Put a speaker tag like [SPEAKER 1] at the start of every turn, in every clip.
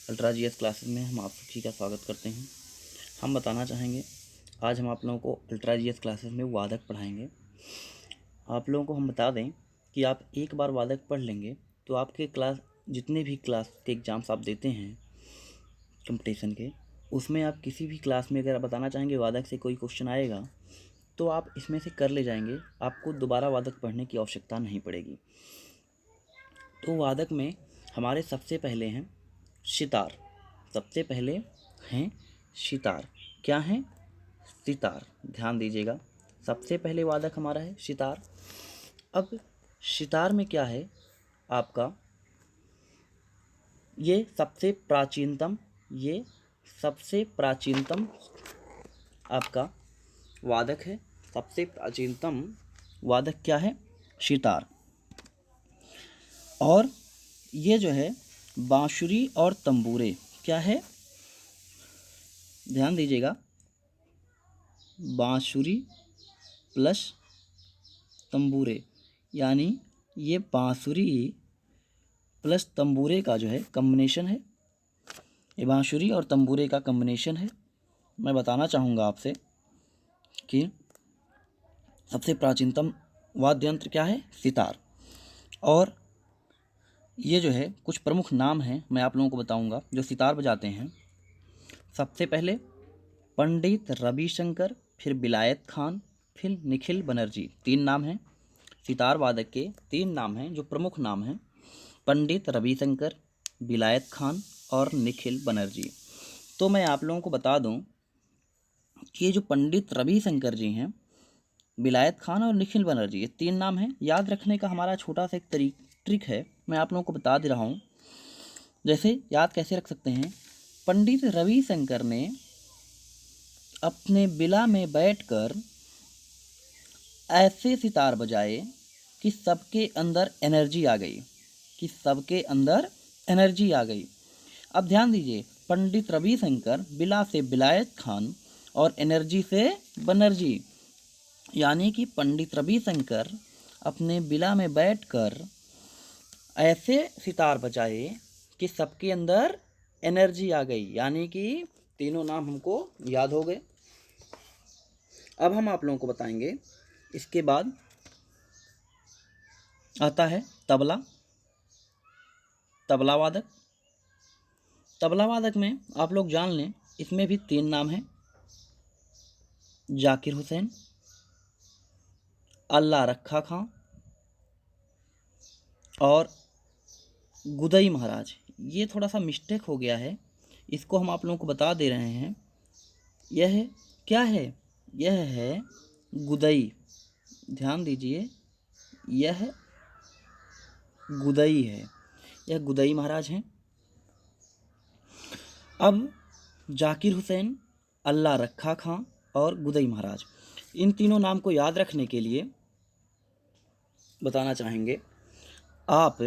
[SPEAKER 1] Ultra GS classes में हम आप सभी का स्वागत करते हैं। हम बताना चाहेंगे, आज हम आप लोगों को अल्ट्रा जीएस क्लासेस में वादक पढ़ाएंगे। आप लोगों को हम बता दें कि आप एक बार वादक पढ़ लेंगे तो आपके क्लास जितने भी क्लास के एग्ज़ाम्स आप देते हैं कंपटीशन के, उसमें आप किसी भी क्लास में अगर बताना चाहेंगे वादक से कोई क्वेश्चन आएगा तो आप इसमें से कर ले जाएंगे। आपको दोबारा वादक पढ़ने की आवश्यकता नहीं पड़ेगी। तो वादक में हमारे सबसे पहले हैं सितार। सबसे पहले हैं सितार। क्या हैं? सितार। ध्यान दीजिएगा, सबसे पहले वादक हमारा है सितार। अब सितार में क्या है आपका, ये सबसे प्राचीनतम आपका वादक है। सबसे प्राचीनतम वादक क्या है? सितार। और ये जो है बांसुरी और तंबूरे, क्या है? ध्यान दीजिएगा, बांसुरी प्लस तंबूरे, यानी ये बांसुरी प्लस तंबूरे का जो है कम्बिनेशन है। ये बांसुरी और तंबूरे का कम्बिनेशन है। मैं बताना चाहूँगा आपसे कि सबसे प्राचीनतम वाद्य यंत्र क्या है? सितार। और ये जो है कुछ प्रमुख नाम हैं, मैं आप लोगों को बताऊंगा जो सितार बजाते हैं। सबसे पहले पंडित रविशंकर, फिर विलायत खान, फिर निखिल बनर्जी। 3 नाम हैं सितार वादक के। 3 नाम हैं जो प्रमुख नाम हैं, पंडित रविशंकर, विलायत खान और निखिल बनर्जी। तो मैं आप लोगों को बता दूं कि ये जो पंडित रविशंकर जी हैं, विलायत खान और निखिल बनर्जी, ये 3 नाम हैं। याद रखने का हमारा छोटा सा एक ट्रिक है, मैं आप लोगों को बता दे रहा हूँ। जैसे याद कैसे रख सकते हैं, पंडित रविशंकर ने अपने विला में बैठकर ऐसे सितार बजाए कि सबके अंदर एनर्जी आ गई, अब ध्यान दीजिए, पंडित रविशंकर, विला से विलायत खान और एनर्जी से बनर्जी, यानी कि पंडित रविशंकर अपने विला में बैठकर ऐसे सितार बजाए कि सबके अंदर एनर्जी आ गई, यानी कि तीनों नाम हमको याद हो गए। अब हम आप लोगों को बताएंगे, इसके बाद आता है तबला वादक। तबला वादक में आप लोग जान लें, इसमें भी 3 नाम हैं, जाकिर हुसैन, अल्लाह रखा खां और गुदई महाराज। ये थोड़ा सा मिस्टेक हो गया है, इसको हम आप लोगों को बता दे रहे हैं। यह क्या है? यह है गुदई। ध्यान दीजिए, यह गुदई है, यह गुदई महाराज हैं। अब जाकिर हुसैन, अल्लाह रखा खां और गुदई महाराज, इन तीनों नाम को याद रखने के लिए बताना चाहेंगे, आप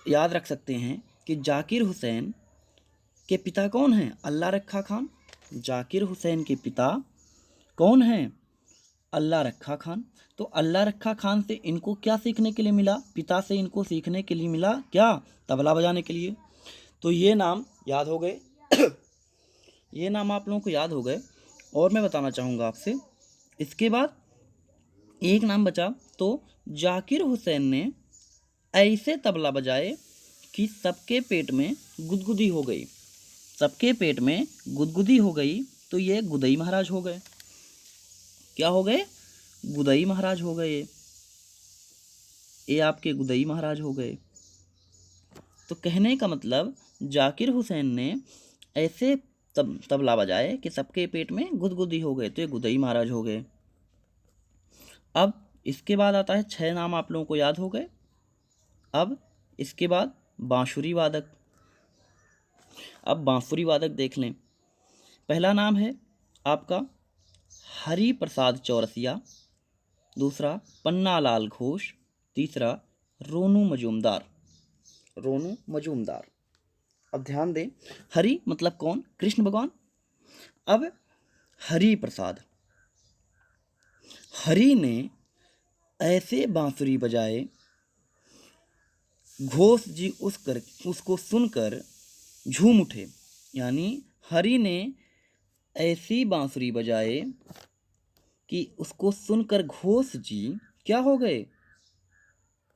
[SPEAKER 1] याद रख सकते हैं कि जाकिर हुसैन के पिता कौन हैं? अल्लाह रखा खान। जाकिर हुसैन के पिता कौन हैं? अल्लाह रखा खान। तो अल्लाह रखा खान से इनको क्या सीखने के लिए मिला? पिता से इनको सीखने के लिए मिला क्या? तबला बजाने के लिए। तो ये नाम याद हो गए ये नाम आप लोगों को याद हो गए। और मैं बताना चाहूँगा आपसे, इसके बाद एक नाम बचा, तो जाकिर हुसैन ने ऐसे तबला बजाए कि सबके पेट में गुदगुदी हो गई, तो ये गुदई महाराज हो गए। क्या हो गए? गुदई महाराज हो गए। ये आपके गुदई महाराज हो गए। तो कहने का मतलब, जाकिर हुसैन ने ऐसे तबला बजाए कि सबके पेट में गुदगुदी हो गए, तो ये गुदई महाराज हो गए। अब इसके बाद आता है, 6 नाम आप लोगों को याद हो गए। अब इसके बाद बांसुरी वादक। अब बांसुरी वादक देख लें। पहला नाम है आपका हरि प्रसाद चौरसिया, दूसरा पन्नालाल घोष, तीसरा रोनू मजूमदार। अब ध्यान दें, हरि मतलब कौन? कृष्ण भगवान। अब हरि प्रसाद, हरि ने ऐसे बांसुरी बजाए घोष जी उसको सुनकर झूम उठे, यानी हरि ने ऐसी बांसुरी बजाए कि उसको सुनकर घोष जी क्या हो गए,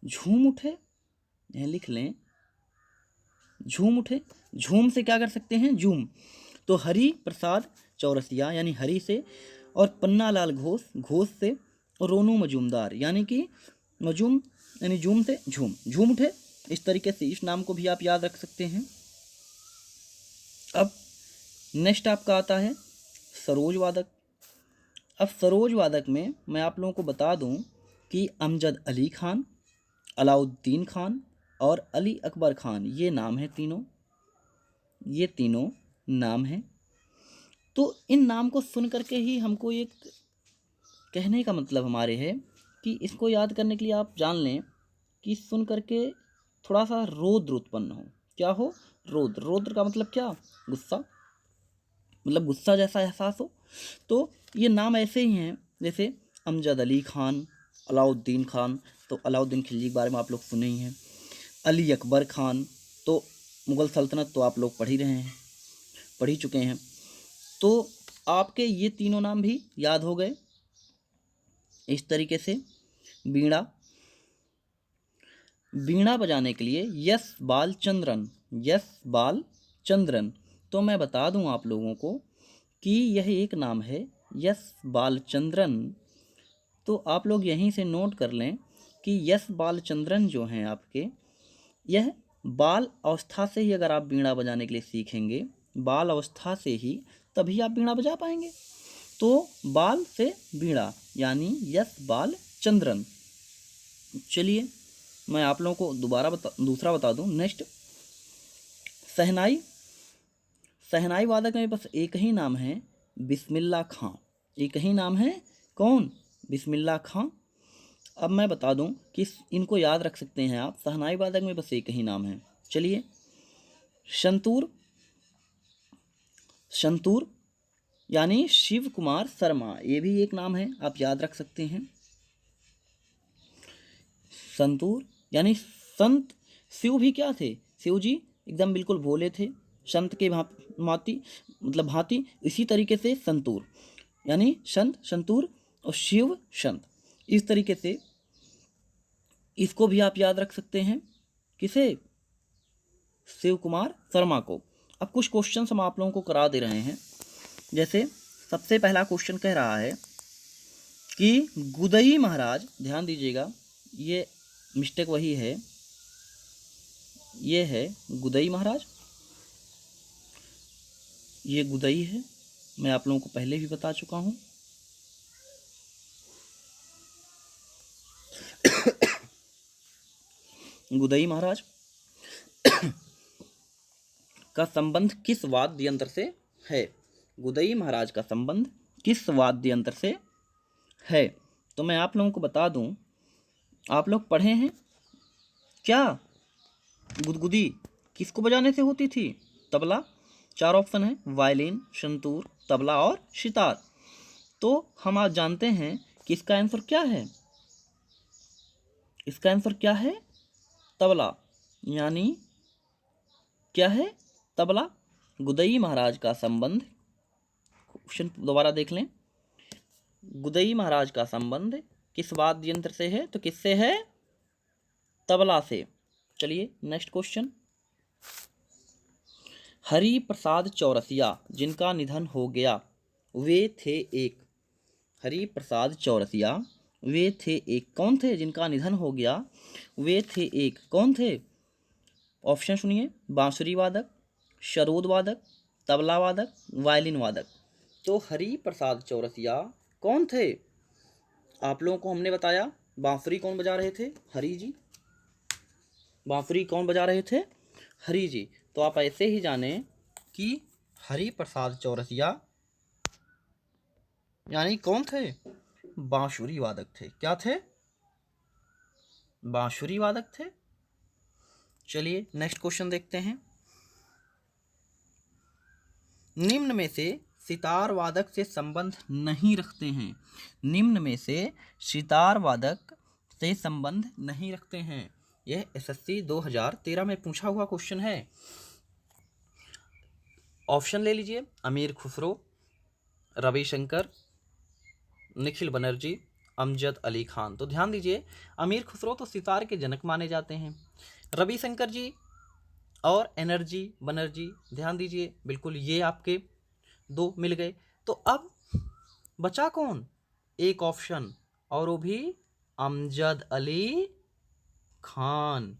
[SPEAKER 1] झूम उठे। यह लिख लें, झूम उठे। झूम से क्या कर सकते हैं, झूम। तो हरि प्रसाद चौरसिया यानी हरि से, और पन्नालाल घोष, घोष से, और रोनू मजूमदार यानी कि मजूम यानी झूम से झूम, झूम उठे। इस तरीके से इस नाम को भी आप याद रख सकते हैं। अब नेक्स्ट आपका आता है सरोज वादक। अब सरोज वादक में मैं आप लोगों को बता दूं कि अमजद अली खान, अलाउद्दीन खान और अली अकबर खान, ये नाम है तीनों, ये तीनों नाम हैं। तो इन नाम को सुन करके ही हमको एक कहने का मतलब हमारे है कि इसको याद करने के लिए आप जान लें कि सुन करके थोड़ा सा रौद्र उत्पन्न हो। क्या हो, रौद्र। रौद्र का मतलब क्या, गुस्सा, मतलब गुस्सा जैसा एहसास हो। तो ये नाम ऐसे ही हैं, जैसे अमजद अली खान, अलाउद्दीन खान, तो अलाउद्दीन खिलजी के बारे में आप लोग सुने ही हैं। अली अकबर खान, तो मुग़ल सल्तनत तो आप लोग पढ़ ही रहे हैं, पढ़ ही चुके हैं। तो आपके ये तीनों नाम भी याद हो गए। इस तरीके से वीणा, वीणा बजाने के लिए यश बालचंद्रन, यश बालचंद्रन। तो मैं बता दूं आप लोगों को कि यह एक नाम है, यश बालचंद्रन। तो आप लोग यहीं से नोट कर लें कि यश बालचंद्रन जो हैं आपके, यह बाल अवस्था से ही अगर आप वीणा बजाने के लिए सीखेंगे, बाल अवस्था से ही, तभी आप वीणा बजा पाएंगे। तो बाल से वीणा यानी यश बालचंद्रन। चलिए मैं आप लोगों को दूसरा बता दूं। नेक्स्ट शहनाई। शहनाई वादक में बस एक ही नाम है, बिस्मिल्लाह खां। एक ही नाम है, कौन, बिस्मिल्लाह खां। अब मैं बता दूं कि इनको याद रख सकते हैं आप। शहनाई वादक में बस एक ही नाम है। चलिए संतूर, संतूर यानी शिव कुमार शर्मा, ये भी एक नाम है, आप याद रख सकते हैं। संतूर यानी संत। शिव भी क्या थे, शिव जी एकदम बिल्कुल भोले थे, संत के भांति। इसी तरीके से संतूर यानी संत, संतूर, और शिव संत। इस तरीके से इसको भी आप याद रख सकते हैं, किसे, शिव कुमार शर्मा को। अब कुछ क्वेश्चन हम आप लोगों को करा दे रहे हैं। जैसे सबसे पहला क्वेश्चन कह रहा है कि गुदई महाराज, ध्यान दीजिएगा, ये मिस्टेक वही है, ये है गुदई महाराज, ये गुदई है, मैं आप लोगों को पहले भी बता चुका हूं। गुदई महाराज का संबंध किस वाद्य यंत्र से है, गुदई महाराज का संबंध किस वाद्य यंत्र से है। तो मैं आप लोगों को बता दूं, आप लोग पढ़े हैं क्या, गुदगुदी किसको बजाने से होती थी, तबला। 4 ऑप्शन है, वायलिन, संतूर, तबला और सितार। तो हम आज जानते हैं कि इसका आंसर क्या है, इसका आंसर क्या है, तबला, यानी क्या है, तबला। गुदई महाराज का संबंध, क्वेश्चन दोबारा देख लें, गुदई महाराज का संबंध किस वाद्य यंत्र से है, तो किससे है, तबला से। चलिए नेक्स्ट क्वेश्चन। हरि प्रसाद चौरसिया जिनका निधन हो गया, वे थे एक। हरि प्रसाद चौरसिया वे थे एक, कौन थे, जिनका निधन हो गया वे थे एक, कौन थे। ऑप्शन सुनिए, बांसुरी वादक, सरोद वादक, तबला वादक, वायलिन वादक। तो हरि प्रसाद चौरसिया कौन थे, आप लोगों को हमने बताया बांसुरी कौन बजा रहे थे, हरि जी। बांसुरी कौन बजा रहे थे, हरि जी। तो आप ऐसे ही जाने कि हरि प्रसाद चौरसिया यानी कौन थे, बांसुरी वादक थे। क्या थे, बांसुरी वादक थे। चलिए नेक्स्ट क्वेश्चन देखते हैं। निम्न में से सितार वादक से संबंध नहीं रखते हैं, निम्न में से सितार वादक से संबंध नहीं रखते हैं।
[SPEAKER 2] यह SSC 2013 में पूछा हुआ क्वेश्चन है। ऑप्शन ले लीजिए, अमीर खुसरो, रविशंकर, निखिल बनर्जी, अमजद अली खान। तो ध्यान दीजिए, अमीर खुसरो तो सितार के जनक माने जाते हैं। रविशंकर जी और एनर्जी बनर्जी, ध्यान दीजिए, बिल्कुल ये आपके दो मिल गए। तो अब बचा कौन? एक ऑप्शन, और वो भी अमजद अली खान।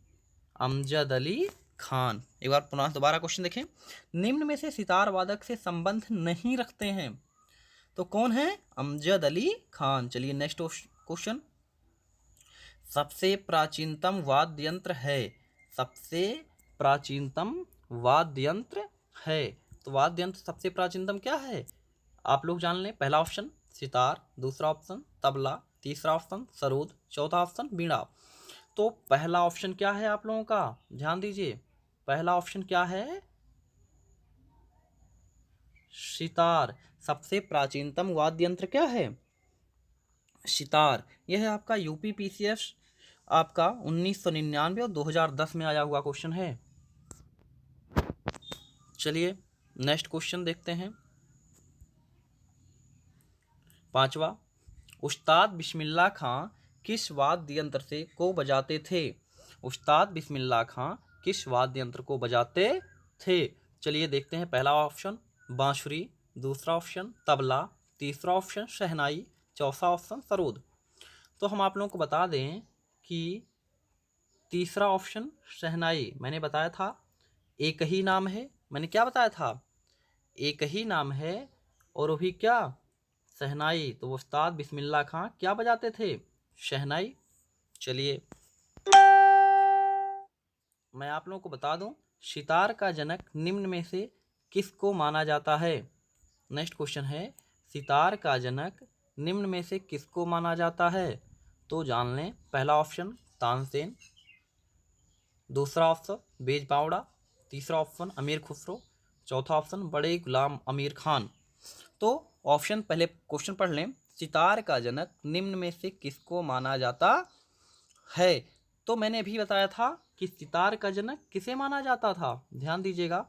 [SPEAKER 2] अमजद अली खान। एक बार पुनः दोबारा क्वेश्चन देखें। निम्न में से सितार वादक से संबंध नहीं रखते हैं, तो कौन है? अमजद अली खान। चलिए नेक्स्ट क्वेश्चन। सबसे प्राचीनतम वाद्य यंत्र है। सबसे प्राचीनतम वाद्य यंत्र है। तो वाद्य यंत्र सबसे प्राचीनतम क्या है? आप लोग जान लें। पहला ऑप्शन सितार, दूसरा ऑप्शन तबला, तीसरा ऑप्शन सरोद, चौथा ऑप्शन बीड़ा। तो पहला ऑप्शन क्या है आप लोगों का? ध्यान दीजिए, पहला ऑप्शन क्या है? सितार। सबसे प्राचीनतम वाद्य यंत्र क्या है? सितार। यह है आपका UPPCS आपका 1999 और 2010 में आया हुआ क्वेश्चन है। चलिए नेक्स्ट क्वेश्चन देखते हैं। पांचवा, उस्ताद बिस्मिल्लाह खां किस वाद्य यंत्र से को बजाते थे? उस्ताद बिस्मिल्लाह खां किस वाद्य यंत्र को बजाते थे? चलिए देखते हैं। पहला ऑप्शन बांसुरी, दूसरा ऑप्शन तबला, तीसरा ऑप्शन शहनाई, चौथा ऑप्शन सरोद। तो हम आप लोगों को बता दें कि तीसरा ऑप्शन शहनाई, मैंने बताया था एक ही नाम है। मैंने क्या बताया था? एक ही नाम है, और वो भी क्या? शहनाई। तो वो उस्ताद बिस्मिल्लाह खां क्या बजाते थे? शहनाई। चलिए मैं आप लोगों को बता दूं, सितार का जनक निम्न में से किसको माना जाता है? नेक्स्ट क्वेश्चन है, सितार का जनक निम्न में से किसको माना जाता है? तो जान लें। पहला ऑप्शन तानसेन, दूसरा ऑप्शन बेज बावड़ा, तीसरा ऑप्शन अमीर खुसरो, चौथा ऑप्शन बड़े गुलाम अमीर खान। तो ऑप्शन, पहले क्वेश्चन पढ़ लें। सितार का जनक निम्न में से किसको माना जाता है? तो मैंने अभी बताया था कि सितार का जनक किसे माना जाता था। ध्यान दीजिएगा,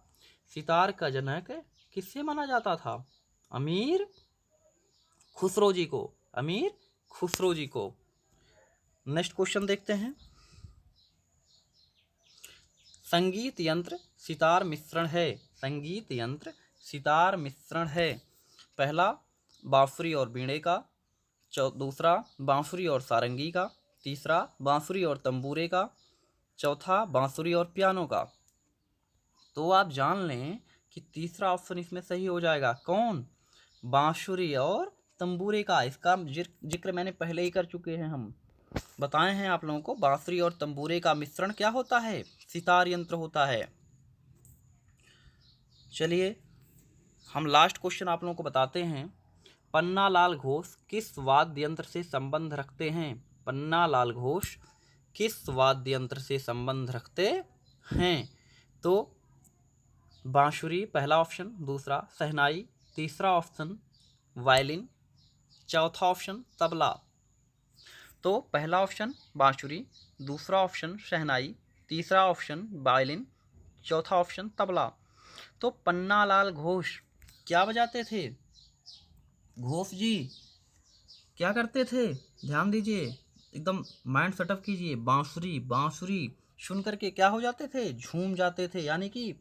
[SPEAKER 2] सितार का जनक किससे माना जाता था? अमीर खुसरो जी को। अमीर खुसरो जी को। नेक्स्ट क्वेश्चन देखते हैं। संगीत यंत्र सितार मिश्रण है। संगीत यंत्र सितार मिश्रण है। पहला बांसुरी और बीड़े का, दूसरा बांसुरी और सारंगी का, तीसरा बांसुरी और तंबूरे का, चौथा बांसुरी और पियानो का। तो आप जान लें कि तीसरा ऑप्शन इसमें सही हो जाएगा। कौन? बांसुरी और तंबूरे का। इसका जिक्र मैंने पहले ही कर चुके हैं, हम बताए हैं आप लोगों को। बांसुरी और तंबूरे का मिश्रण क्या होता है? सितार यंत्र होता है। चलिए हम लास्ट क्वेश्चन आप लोगों को बताते हैं। पन्नालाल घोष किस वाद्य यंत्र से संबंध रखते हैं? पन्नालाल घोष किस वाद्य यंत्र से संबंध रखते हैं? तो बांसुरी पहला ऑप्शन, दूसरा शहनाई, तीसरा ऑप्शन वायलिन, चौथा ऑप्शन तबला। तो पहला ऑप्शन बांसुरी, दूसरा ऑप्शन शहनाई, तीसरा ऑप्शन वायलिन, चौथा ऑप्शन तबला। तो पन्नालाल घोष क्या बजाते थे? घोष जी क्या करते थे? ध्यान दीजिए, एकदम माइंड सेटअप कीजिए। बांसुरी। बांसुरी सुन करके क्या हो जाते थे? झूम जाते थे, यानी कि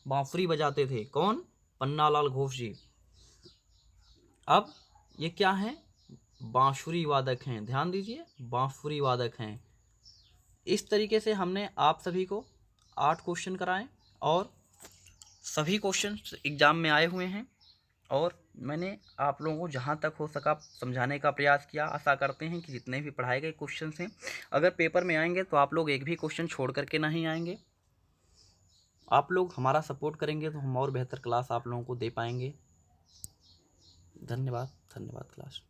[SPEAKER 2] बांसुरी बजाते थे। कौन? पन्नालाल घोष जी। अब ये क्या है? बांसुरी वादक हैं। ध्यान दीजिए, बांसुरी वादक हैं। इस तरीके से हमने आप सभी को 8 क्वेश्चन कराए, और सभी क्वेश्चन एग्जाम में आए हुए हैं, और मैंने आप लोगों को जहाँ तक हो सका समझाने का प्रयास किया। आशा करते हैं कि जितने भी पढ़ाए गए क्वेश्चन हैं, अगर पेपर में आएंगे तो आप लोग एक भी क्वेश्चन छोड़ करके नहीं आएंगे। आप लोग हमारा सपोर्ट करेंगे तो हम और बेहतर क्लास आप लोगों को दे पाएंगे। धन्यवाद। धन्यवाद क्लास।